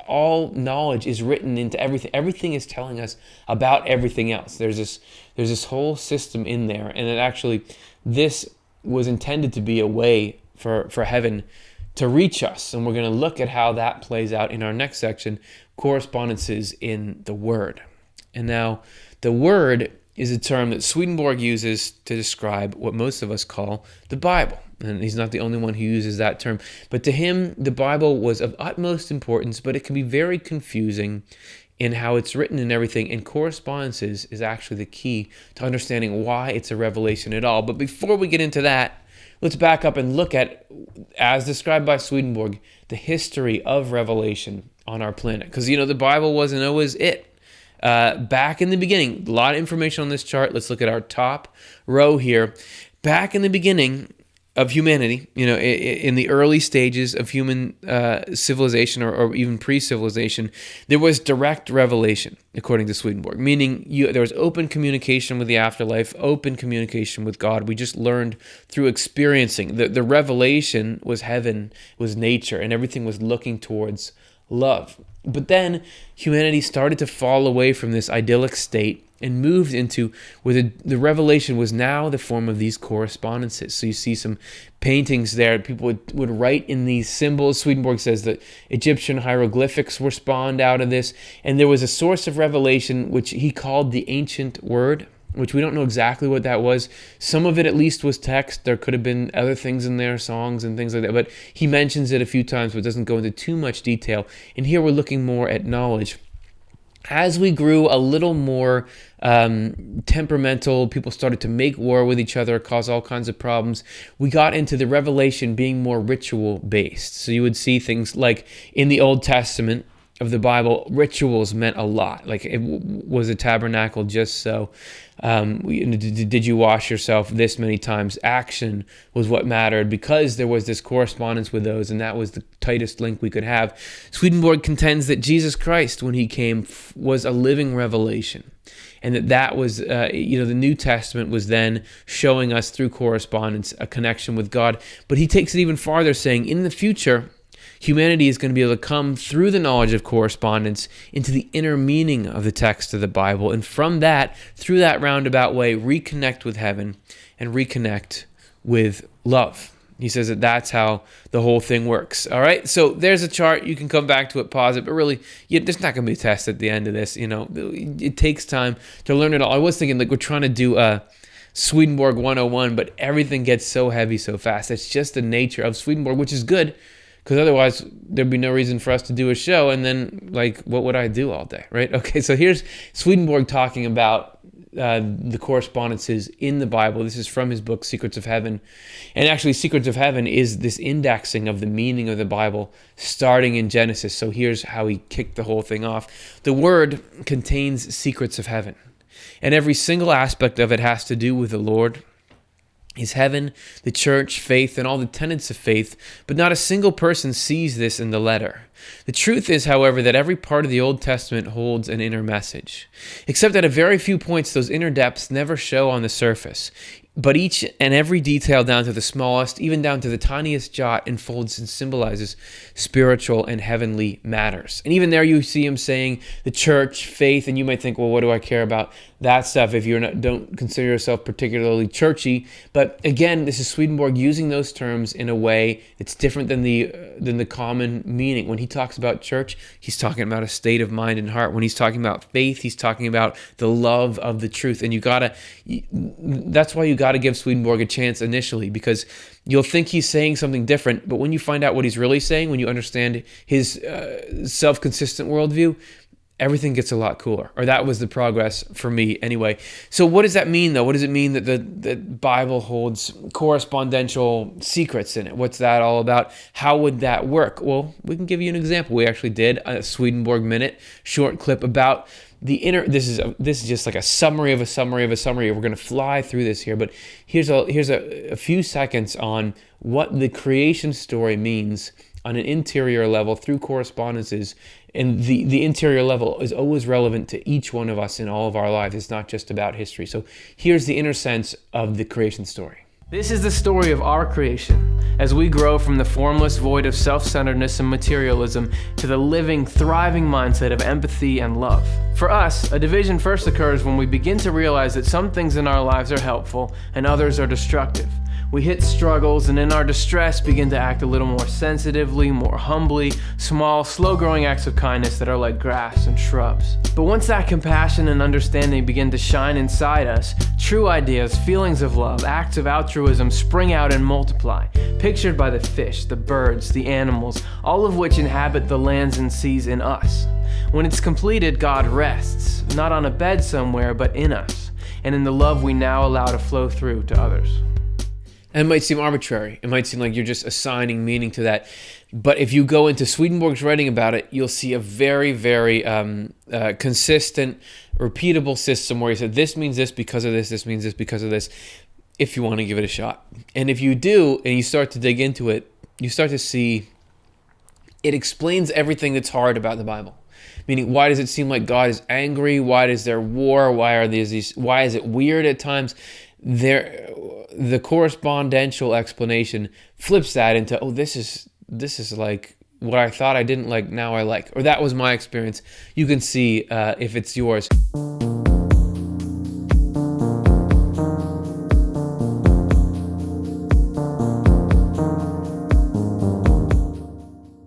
All knowledge is written into everything. Everything is telling us about everything else. There's this whole system in there, and it actually, this was intended to be a way for heaven to reach us. And we're going to look at how that plays out in our next section, correspondences in the Word. And now, the Word is a term that Swedenborg uses to describe what most of us call the Bible. And he's not the only one who uses that term. But to him, the Bible was of utmost importance, but it can be very confusing in how it's written and everything. And correspondences is actually the key to understanding why it's a revelation at all. But before we get into that, let's back up and look at, as described by Swedenborg, the history of revelation on our planet. Because, the Bible wasn't always it. Back in the beginning, a lot of information on this chart. Let's look at our top row here. Back in the beginning of humanity, in the early stages of human civilization or even pre-civilization, there was direct revelation, according to Swedenborg, meaning there was open communication with the afterlife, open communication with God. We just learned through experiencing. The revelation was heaven, was nature, and everything was looking towards love. But then humanity started to fall away from this idyllic state and moved into where the revelation was now the form of these correspondences. So you see some paintings there. People would write in these symbols. Swedenborg says that Egyptian hieroglyphics were spawned out of this. And there was a source of revelation, which he called the ancient word, which we don't know exactly what that was. Some of it at least was text. There could have been other things in there, songs and things like that. But he mentions it a few times, but doesn't go into too much detail. And here we're looking more at knowledge. As we grew a little more temperamental, people started to make war with each other, cause all kinds of problems. We got into the revelation being more ritual based. So you would see things like in the Old Testament of the Bible, rituals meant a lot. Like, it was a tabernacle just so. Did you wash yourself this many times? Action was what mattered because there was this correspondence with those, and that was the tightest link we could have. Swedenborg contends that Jesus Christ, when he came, was a living revelation, and that was, the New Testament was then showing us through correspondence a connection with God. But he takes it even farther, saying in the future, humanity is going to be able to come through the knowledge of correspondence into the inner meaning of the text of the Bible. And from that, through that roundabout way, reconnect with heaven and reconnect with love. He says that that's how the whole thing works. All right, so there's a chart. You can come back to it, pause it, but really, there's not going to be a test at the end of this. It takes time to learn it all. I was thinking, we're trying to do a Swedenborg 101, but everything gets so heavy so fast. It's just the nature of Swedenborg, which is good, because otherwise there'd be no reason for us to do a show, and then what would I do all day, right? Okay, so here's Swedenborg talking about the correspondences in the Bible. This is from his book Secrets of Heaven, and actually Secrets of Heaven is this indexing of the meaning of the Bible starting in Genesis. So here's how he kicked the whole thing off. The Word contains secrets of heaven, and every single aspect of it has to do with the Lord, His heaven, the church, faith, and all the tenets of faith, but not a single person sees this in the letter. The truth is, however, that every part of the Old Testament holds an inner message, except at a very few points those inner depths never show on the surface. But each and every detail, down to the smallest, even down to the tiniest jot, unfolds and symbolizes spiritual and heavenly matters. And even there you see him saying the church, faith, and you might think, well, what do I care about that stuff if you don't consider yourself particularly churchy? But again, this is Swedenborg using those terms in a way that's different than the common meaning. When he talks about church, he's talking about a state of mind and heart. When he's talking about faith, he's talking about the love of the truth. And that's why you got to give Swedenborg a chance initially, because you'll think he's saying something different, but when you find out what he's really saying, when you understand his self-consistent worldview, everything gets a lot cooler. Or that was the progress for me anyway. So what does that mean, though? What does it mean that the Bible holds correspondential secrets in it? What's that all about? How would that work? Well, we can give you an example. We actually did a Swedenborg Minute short clip about the inner. This is just like a summary of a summary of a summary. We're going to fly through this here, but here's a few seconds on what the creation story means on an interior level through correspondences. And the interior level is always relevant to each one of us in all of our lives. It's not just about history. So here's the inner sense of the creation story. This is the story of our creation, as we grow from the formless void of self-centeredness and materialism to the living, thriving mindset of empathy and love. For us, a division first occurs when we begin to realize that some things in our lives are helpful and others are destructive. We hit struggles and in our distress begin to act a little more sensitively, more humbly, small, slow-growing acts of kindness that are like grass and shrubs. But once that compassion and understanding begin to shine inside us, true ideas, feelings of love, acts of altruism spring out and multiply, pictured by the fish, the birds, the animals, all of which inhabit the lands and seas in us. When it's completed, God rests, not on a bed somewhere, but in us, and in the love we now allow to flow through to others. And it might seem arbitrary. It might seem like you're just assigning meaning to that. But if you go into Swedenborg's writing about it, you'll see a very, very consistent, repeatable system where he said, this means this because of this, this means this because of this, if you want to give it a shot. And if you do, and you start to dig into it, you start to see it explains everything that's hard about the Bible. Meaning, why does it seem like God is angry? Why is there war? Why is it weird at times? The correspondential explanation flips that into, oh, this is like what I thought I didn't like, now I like. Or that was my experience. You can see if it's yours.